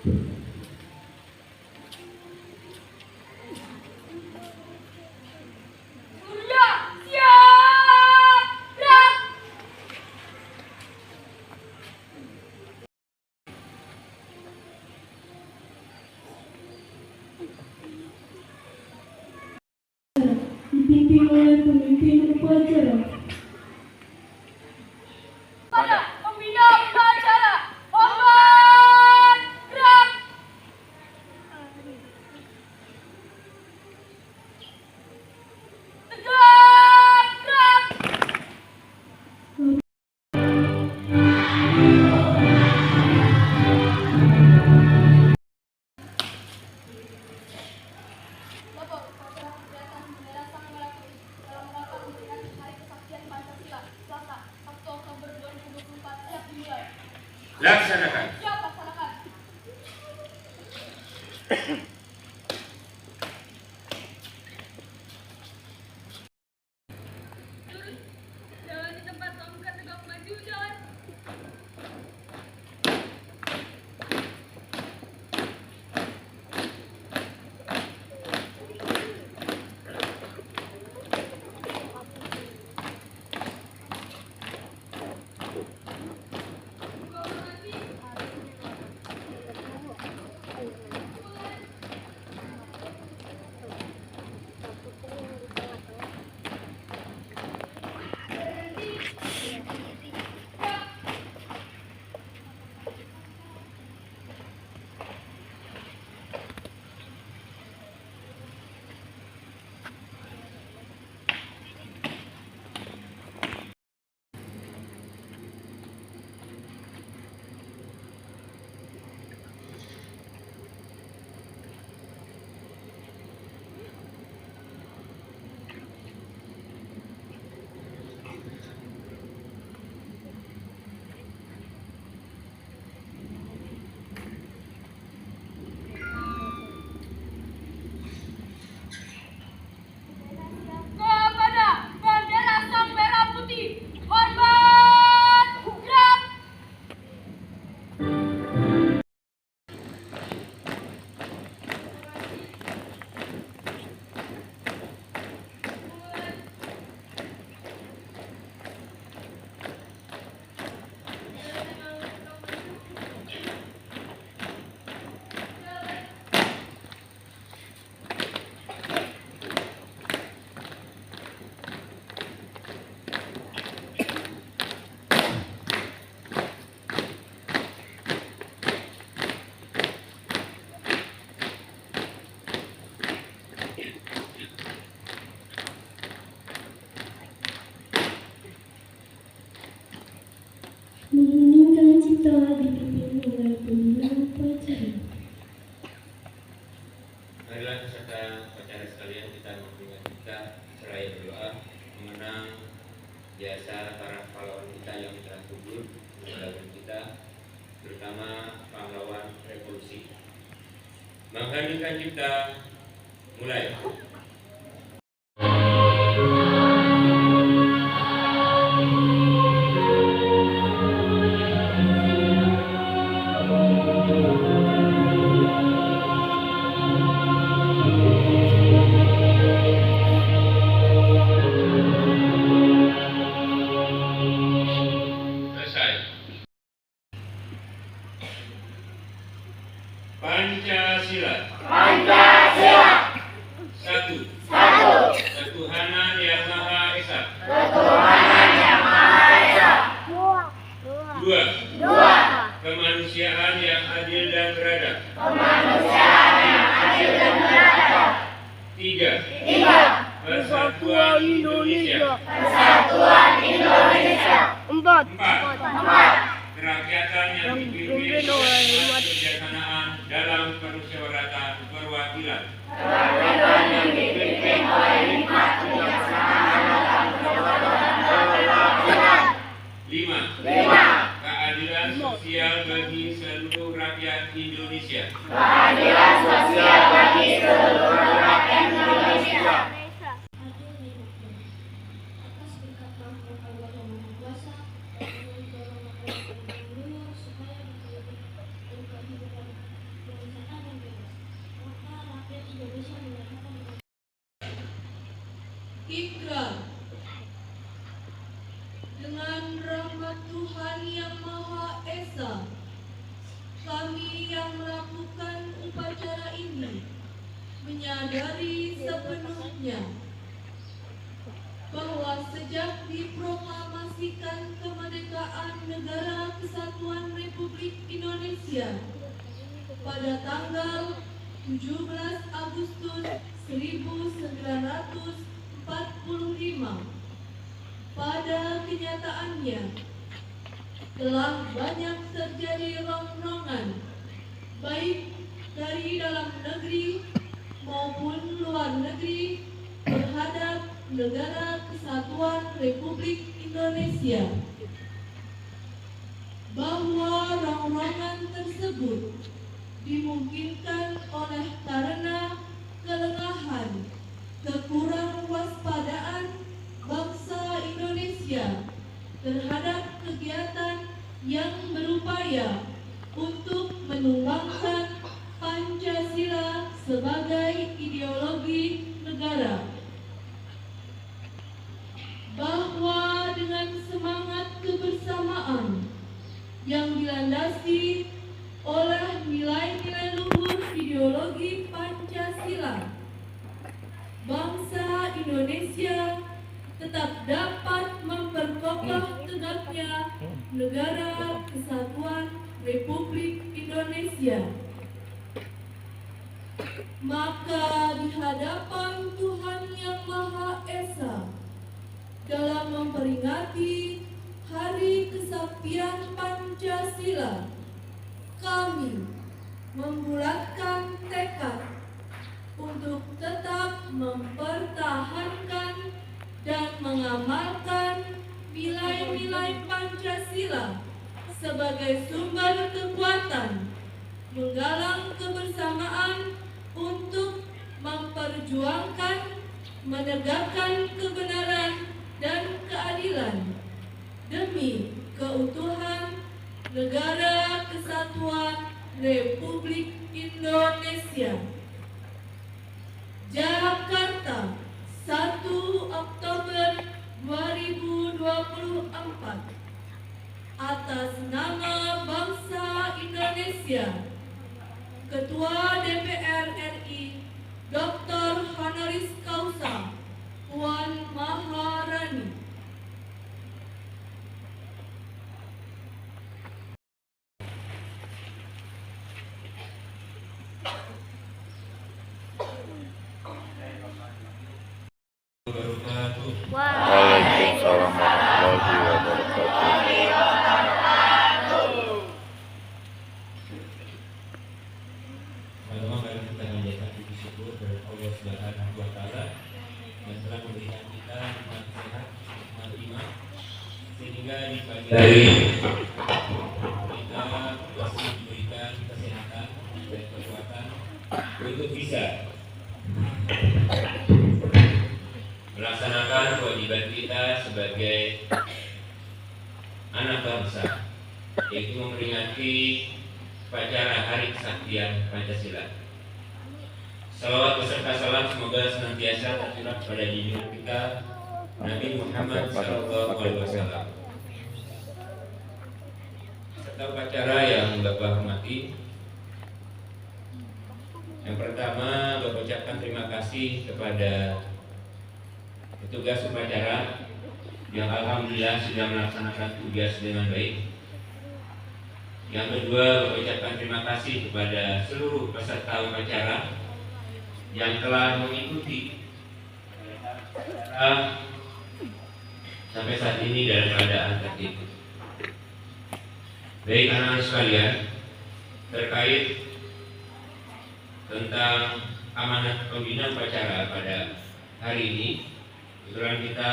Dipimpin oleh pemimpin upacara. Pada pembina upacara, hormat, gerak. Tegak, gerak. Bapak upacara kegiatan bendera sang merah putih dalam rangka memperingati Hari Kesaktian Pancasila, Selasa, 1 Oktober 2024 siap dimulai. Laksanakan. Siap laksanakan. Lurus, jalan di tempat tongkat tegak maju, jalan. Kepada bendera sang merah putih, hormat, gerak. Menunjukkan cipta dipimpin oleh pembina upacara. Marilah peserta upacara sekalian kita memperingati kita seraya berdoa mengenang jasa para pahlawan kita yang telah gugur meninggalkan kita, terutama pahlawan revolusi. Menghadirkan cipta mulai. Pancasila. Pancasila. Satu. Ketuhanan Yang Maha Esa. Ketuhanan Yang Maha Esa. Dua. Kemanusiaan yang adil dan beradab. Kemanusiaan yang adil dan beradab. Tiga. Persatuan Indonesia. Persatuan Indonesia. Empat. Kerakyatan yang dipimpin oleh kebijaksanaan dalam permusyawaratan perwakilan. Kerakyatan yang dipimpin oleh hikmat kebijaksanaan dalam perwakilan perwakilan. Lima. Keadilan sosial bagi seluruh rakyat Indonesia. Keadilan sosial bagi seluruh rakyat Indonesia. Atas berkat rahmat Allah yang Maha Kuasa, kami mendorong masyarakat yang luar supaya menjadi kehidupan Ikrar. Dengan rahmat Tuhan Yang Maha Esa, kami yang melakukan upacara ini menyadari sepenuhnya bahwa sejak diproklamasikan kemerdekaan Negara Kesatuan Republik Indonesia pada tanggal 17 Agustus 1945, pada kenyataannya telah banyak terjadi rongrongan baik dari dalam negeri maupun luar negeri terhadap Negara Kesatuan Republik Indonesia, bahwa rongrongan tersebut dimungkinkan oleh karena kelengahan, kekurang waspadaan bangsa Indonesia terhadap kegiatan yang berupaya untuk menumbangkan Pancasila sebagai ideologi negara, bahwa dengan semangat kebersamaan yang dilandasi oleh nilai-nilai luhur ideologi Pancasila, bangsa Indonesia tetap dapat memperkokoh tegaknya Negara Kesatuan Republik Indonesia. Maka di hadapan Tuhan Yang Maha Esa, dalam memperingati Hari Kesaktian Pancasila, kami membulatkan tekad untuk tetap mempertahankan dan mengamalkan nilai-nilai Pancasila sebagai sumber kekuatan, menggalang kebersamaan untuk memperjuangkan, menegakkan kebenaran dan keadilan demi keutuhan Negara Kesatuan Republik Indonesia. Jakarta, 1 Oktober 2024. Atas nama bangsa Indonesia, Ketua DPR RI Dr. Honoris Causa Puan Maharani. Waalaikumsalam warahmatullahi wabarakatuh. Pertama kali kita menjadikan puji syukur kepada Allah Subhanahu wa Ta'ala yang telah memberikan kita nikmat sehat, nikmat iman, sehingga di pagi hari kita masih diberikan kesehatan dan kekuatan untuk bisa melaksanakan kewajiban kita sebagai anak bangsa, yaitu memperingati upacara Hari Kesaktian Pancasila. Salawat beserta salam semoga senantiasa tercurah pada junjungan kita Nabi Muhammad SAW. Serta upacara yang Bapak hormati, yang pertama Bapak ucapkan terima kasih kepada petugas upacara yang alhamdulillah sudah melaksanakan tugas dengan baik. Yang kedua, Bapak ucapkan terima kasih kepada seluruh peserta upacara yang telah mengikuti acara sampai saat ini dalam keadaan tertib. Baik anak-anak sekalian, terkait tentang amanat pembina upacara pada hari ini, kebetulan kita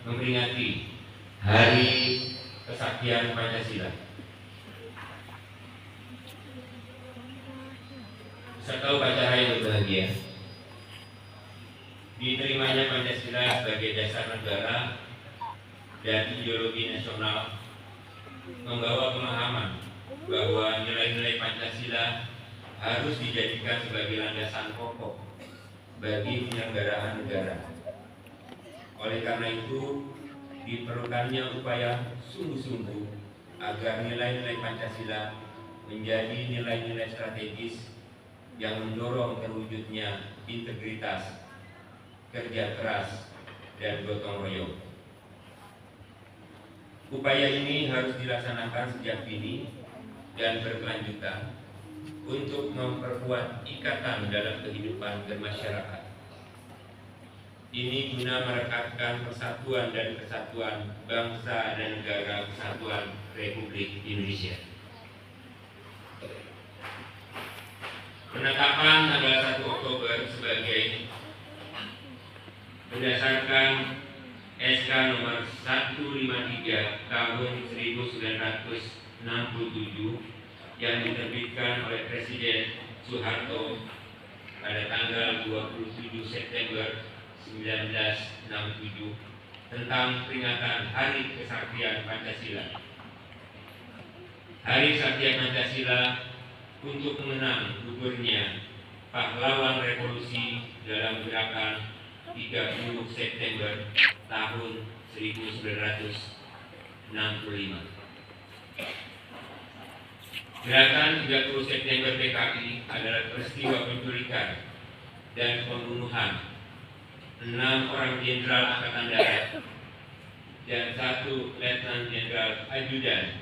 memperingati Hari Kesaktian Pancasila. Serta upacara yang berbahagia, diterimanya Pancasila sebagai dasar negara dan ideologi nasional membawa pemahaman bahwa nilai-nilai Pancasila harus dijadikan sebagai landasan pokok bagi penyelenggaraan negara. Oleh karena itu, diperlukannya upaya sungguh-sungguh agar nilai-nilai Pancasila menjadi nilai-nilai strategis yang mendorong terwujudnya integritas, kerja keras, dan gotong royong. Upaya ini harus dilaksanakan sejak dini dan berkelanjutan untuk memperkuat ikatan dalam kehidupan bermasyarakat. Ini guna merekatkan persatuan dan kesatuan bangsa dan negara kesatuan Republik Indonesia. Penetapan tanggal 1 Oktober sebagai berdasarkan SK nomor 153 tahun 1967 yang diterbitkan oleh Presiden Soeharto pada tanggal 27 September 1967 tentang peringatan Hari Kesaktian Pancasila. Hari Kesaktian Pancasila untuk mengenang gugurnya pahlawan revolusi dalam gerakan 30 September tahun 1965. Gerakan 30 September PKI adalah peristiwa penculikan dan pembunuhan 6 orang jenderal angkatan darat dan 1 letnan jenderal ajudan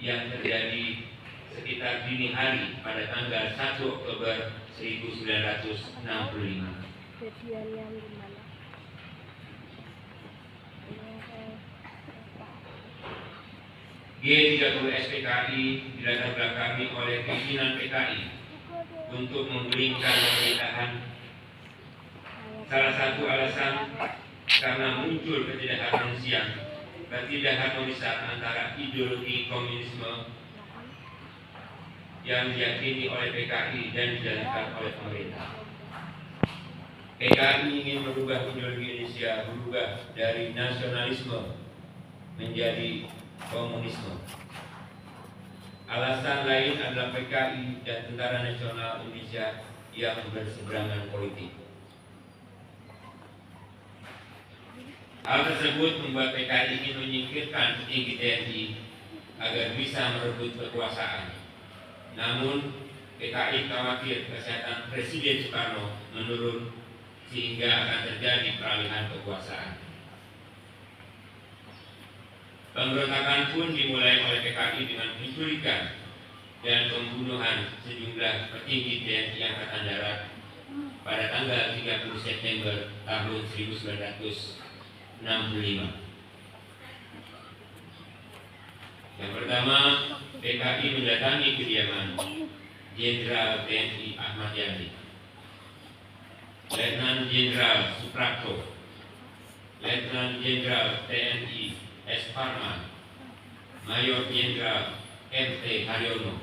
yang terjadi sekitar dini hari pada tanggal 1 Oktober 1965. G30 SPKI dilatar belakangi oleh pimpinan PKI untuk menggulingkan pemerintahan. Salah satu alasan karena muncul ketidakharmonisan antara ideologi komunisme yang diyakini oleh PKI dan dijalankan oleh pemerintah. PKI ingin merubah ideologi Indonesia, berubah dari nasionalisme menjadi komunisme. Alasan lain adalah PKI dan Tentara Nasional Indonesia yang berseberangan politik. Hal tersebut membuat PKI ingin menyingkirkan petinggi TNI agar bisa merebut kekuasaan. Namun PKI khawatir kesehatan Presiden Soekarno menurun sehingga akan terjadi peralihan kekuasaan. Pemberontakan pun dimulai oleh PKI dengan penculikan dan pembunuhan sejumlah petinggi TNI Angkatan Darat pada tanggal 30 September tahun 1965. Yang pertama, PKI mendatangi kediaman Jenderal TNI Ahmad Yani, Letnan Jenderal Suprapto, Letnan Jenderal TNI S. Parman, Mayor Jenderal MT Haryono,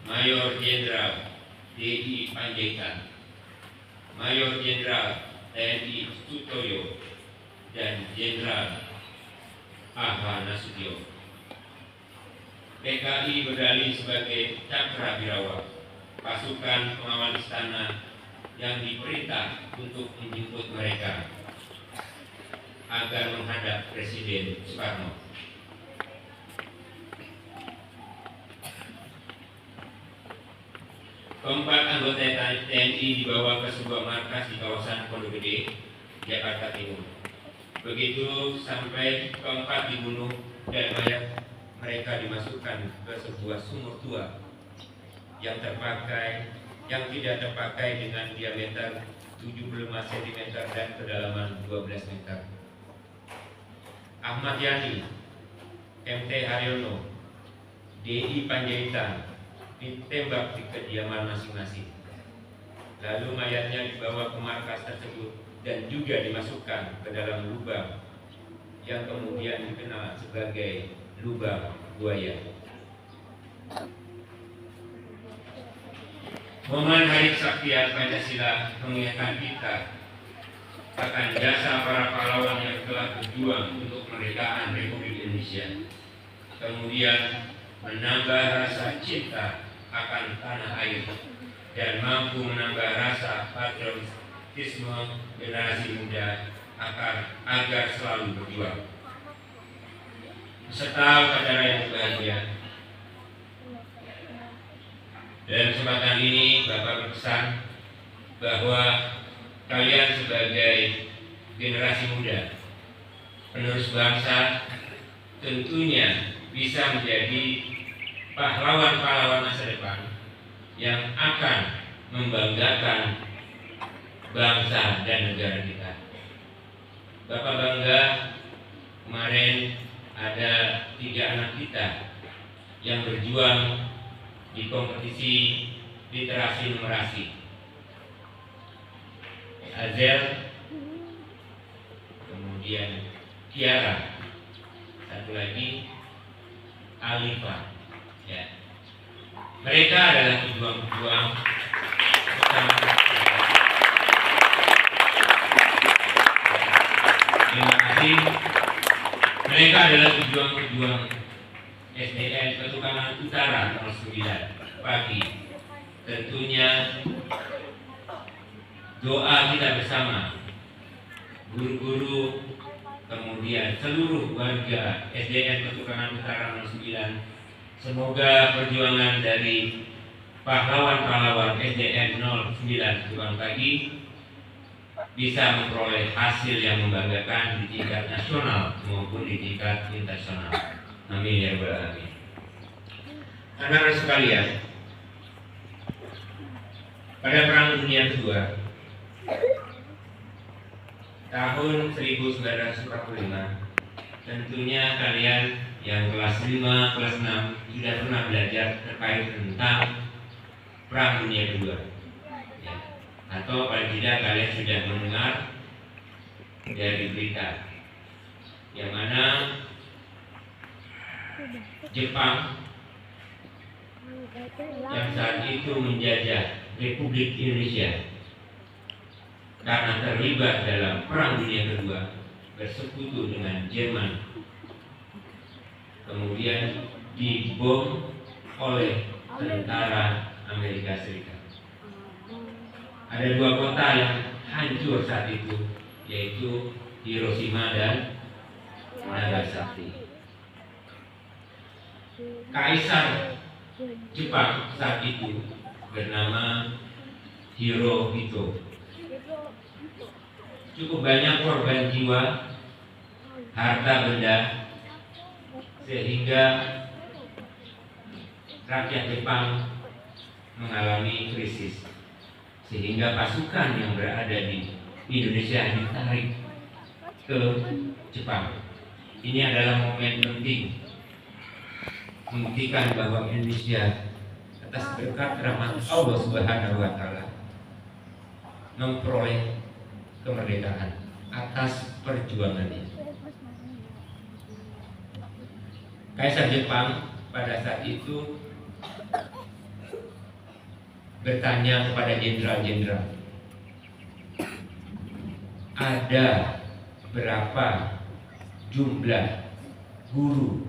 Mayor Jenderal D.I. Panjaitan, Mayor Jenderal TNI Sutoyo, dan Jenderal A.H. Nasution. PKI berdalih sebagai Cakra Birawa, pasukan pengawal istana yang diperintah untuk menjemput mereka agar menghadap Presiden Soekarno. Keempat anggota TNI dibawa ke sebuah markas di kawasan Pondok Gede, Jakarta Timur. Begitu sampai keempat dibunuh dan mayat mereka dimasukkan ke sebuah sumur tua yang tidak terpakai dengan diameter 75 cm dan kedalaman 12 meter. Ahmad Yani, MT Haryono, D.I. Panjaitan ditembak di kediaman masing-masing. Lalu mayatnya dibawa ke markas tersebut dan juga dimasukkan ke dalam lubang yang kemudian dikenal sebagai lubang buaya. Momen Hari Kesaktian Pancasila mengingatkan kita akan jasa para pahlawan yang telah berjuang untuk kemerdekaan Republik Indonesia, kemudian menambah rasa cinta akan tanah air dan mampu menambah rasa patriotisme generasi muda agar selalu berjuang. Peserta upacara yang berbahagia, dalam kesempatan ini Bapak berpesan bahwa kalian sebagai generasi muda, penerus bangsa, tentunya bisa menjadi pahlawan-pahlawan masa depan yang akan membanggakan bangsa dan negara kita. Bapak bangga kemarin ada 3 anak kita yang berjuang di kompetisi literasi numerasi. Azel, kemudian Kiara, satu lagi Alifa. Ya. Mereka adalah pejuang-pejuang bersama. Terima kasih. Mereka adalah pejuang-pejuang SDN Petukangan Utara 09 pagi. Tentunya doa kita bersama, guru-guru, kemudian seluruh warga SDN Petukangan Utara 09. Semoga perjuangan dari pahlawan-pahlawan SDN 09 Subang Pagi bisa memperoleh hasil yang membanggakan di tingkat nasional maupun di tingkat internasional. Amin ya rabbal alamin. Anak-anak sekalian, pada Perang Dunia Kedua tahun 1945, tentunya kalian yang kelas 5, kelas 6 sudah pernah belajar terkait tentang Perang Dunia Kedua. Ya. Atau paling tidak kalian sudah mendengar dari berita yang mana Jepang yang saat itu menjajah Republik Indonesia karena terlibat dalam Perang Dunia Kedua bersekutu dengan Jerman, kemudian dibom oleh tentara Amerika Serikat. Ada 2 kota yang hancur saat itu, yaitu Hiroshima dan Nagasaki. Kaisar Jepang saat itu bernama Hirohito. Cukup banyak korban jiwa, harta benda, sehingga rakyat Jepang mengalami krisis, sehingga pasukan yang berada di Indonesia ditarik ke Jepang. Ini adalah momen penting membuktikan bahwa Indonesia atas berkat rahmat Allah Subhanahu wa taala memperoleh kemerdekaan atas perjuangannya. Kaisar Jepang pada saat itu bertanya kepada jenderal-jenderal, ada berapa jumlah guru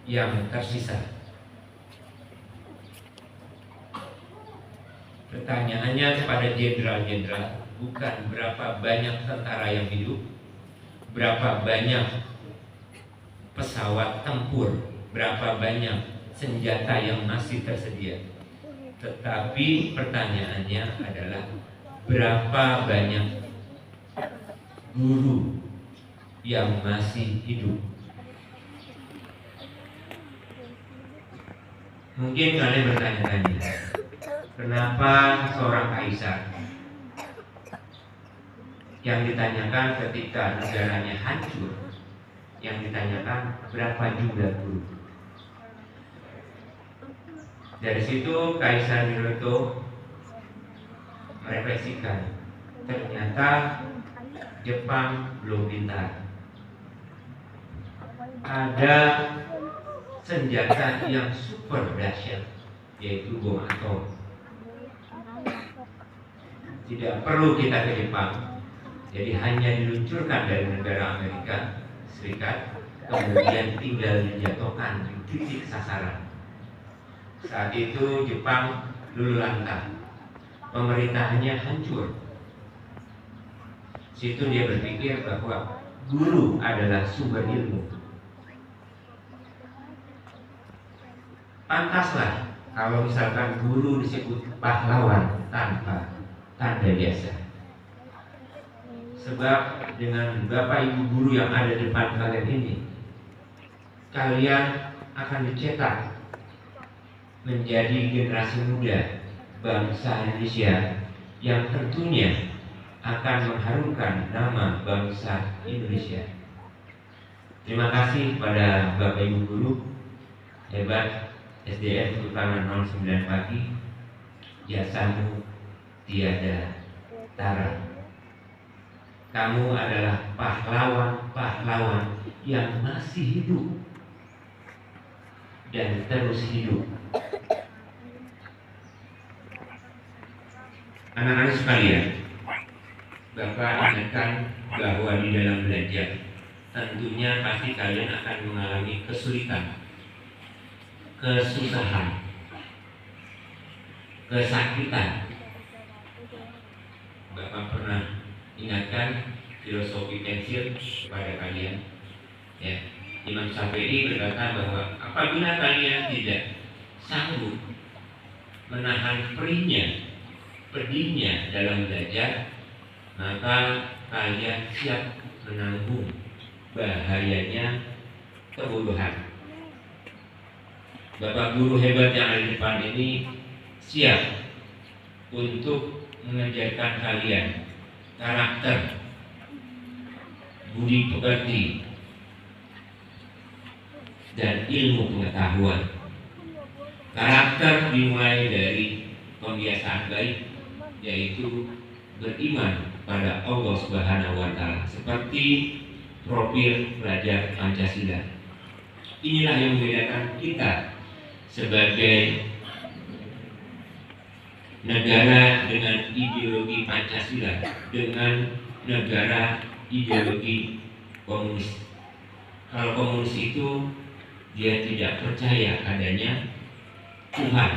yang tersisa? Pertanyaannya kepada jenderal-jenderal bukan berapa banyak tentara yang hidup, berapa banyak pesawat tempur, berapa banyak senjata yang masih tersedia, tetapi pertanyaannya adalah berapa banyak guru yang masih hidup. Mungkin kalian bertanya-tanya, kenapa seorang kaisar yang ditanyakan ketika negaranya hancur, yang ditanyakan berapa jumlah guru? Dari situ Kaisar Hirohito merefleksikan, ternyata Jepang belum pintar. Ada senjata yang super dahsyat, yaitu bom atom. Tidak perlu kita ke Jepang, jadi hanya diluncurkan dari negara Amerika Serikat, kemudian tinggal dijatuhkan di titik sasaran. Saat itu Jepang luluh lantang, pemerintahannya hancur. Situ dia berpikir bahwa guru adalah sumber ilmu. Pantaslah kalau misalkan guru disebut pahlawan tanpa tanda biasa. Sebab dengan Bapak Ibu guru yang ada di depan kalian ini, kalian akan dicetak menjadi generasi muda bangsa Indonesia yang tentunya akan mengharumkan nama bangsa Indonesia. Terima kasih kepada Bapak Ibu guru hebat SDN Sultan 09 Pagi, jasamu tiada tara. Kamu adalah pahlawan-pahlawan yang masih hidup dan terus hidup. Anak-anak sekalian, Bapak ingatkan bahwa di dalam belajar tentunya pasti kalian akan mengalami kesulitan, kesusahan, kesakitan. Bapak pernah ingatkan filosofi pensil kepada kalian, ya. Imam Syafi'i berkata bahwa apabila kalian tidak sanggup menahan pedihnya dalam belajar, maka kalian siap menanggung bahayanya kebodohan. Bapak guru hebat yang ada di depan ini siap untuk mengajarkan kalian karakter, budi pekerti, dan ilmu pengetahuan. Karakter dimulai dari pembiasaan baik, yaitu beriman pada Allah Subhanahu wa Ta'ala, seperti profil pelajar Pancasila. Inilah yang membedakan kita sebagai negara dengan ideologi Pancasila dengan negara ideologi komunis. Kalau komunis itu dia tidak percaya adanya Tuhan,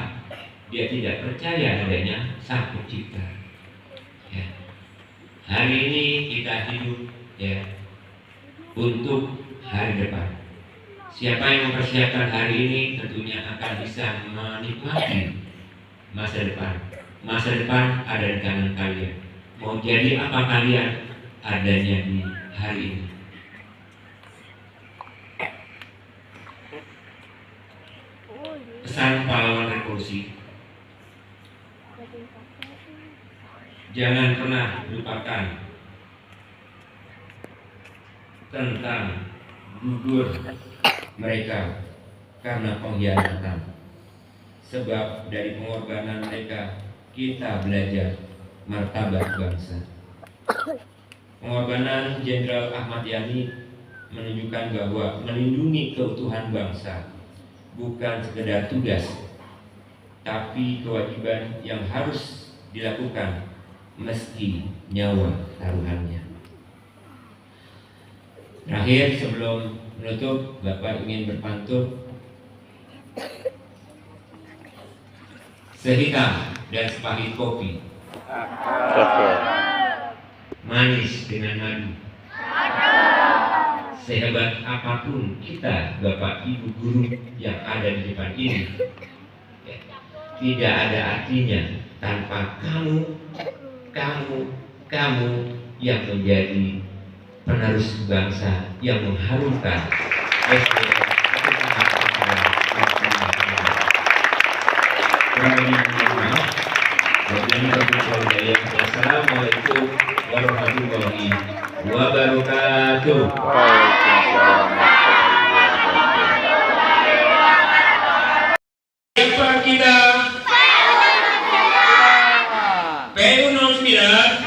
dia tidak percaya adanya Sang Pencipta. Ya. Hari ini kita hidup, ya, untuk hari depan. Siapa yang mempersiapkan hari ini tentunya akan bisa menikmati masa depan. Masa depan ada di tangan kalian. Mau jadi apa kalian adanya di hari ini. Pesan pahlawan revolusi: jangan pernah lupakan tentang gugur mereka karena pengkhianatan. Sebab dari pengorbanan mereka kita belajar martabat bangsa. Pengorbanan Jenderal Ahmad Yani menunjukkan bahwa melindungi keutuhan bangsa bukan sekedar tugas, tapi kewajiban yang harus dilakukan meski nyawa taruhannya. Terakhir, sebelum menutup, Bapak ingin berpantun. Sehitam dan sepahit kopi, manis dengan madu. Sehebat apapun kita, Bapak Ibu guru yang ada di depan ini, tidak ada artinya tanpa kamu yang menjadi penerus bangsa yang mengharumkan SDN. Wassalamualaikum warahmatullahi wabarakatuh. Siapa kita? PU 09.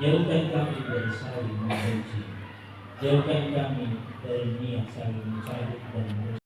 Jauhkan kami dari saling membenci, Jauhkan kami dari niat saling mencabut dan merusak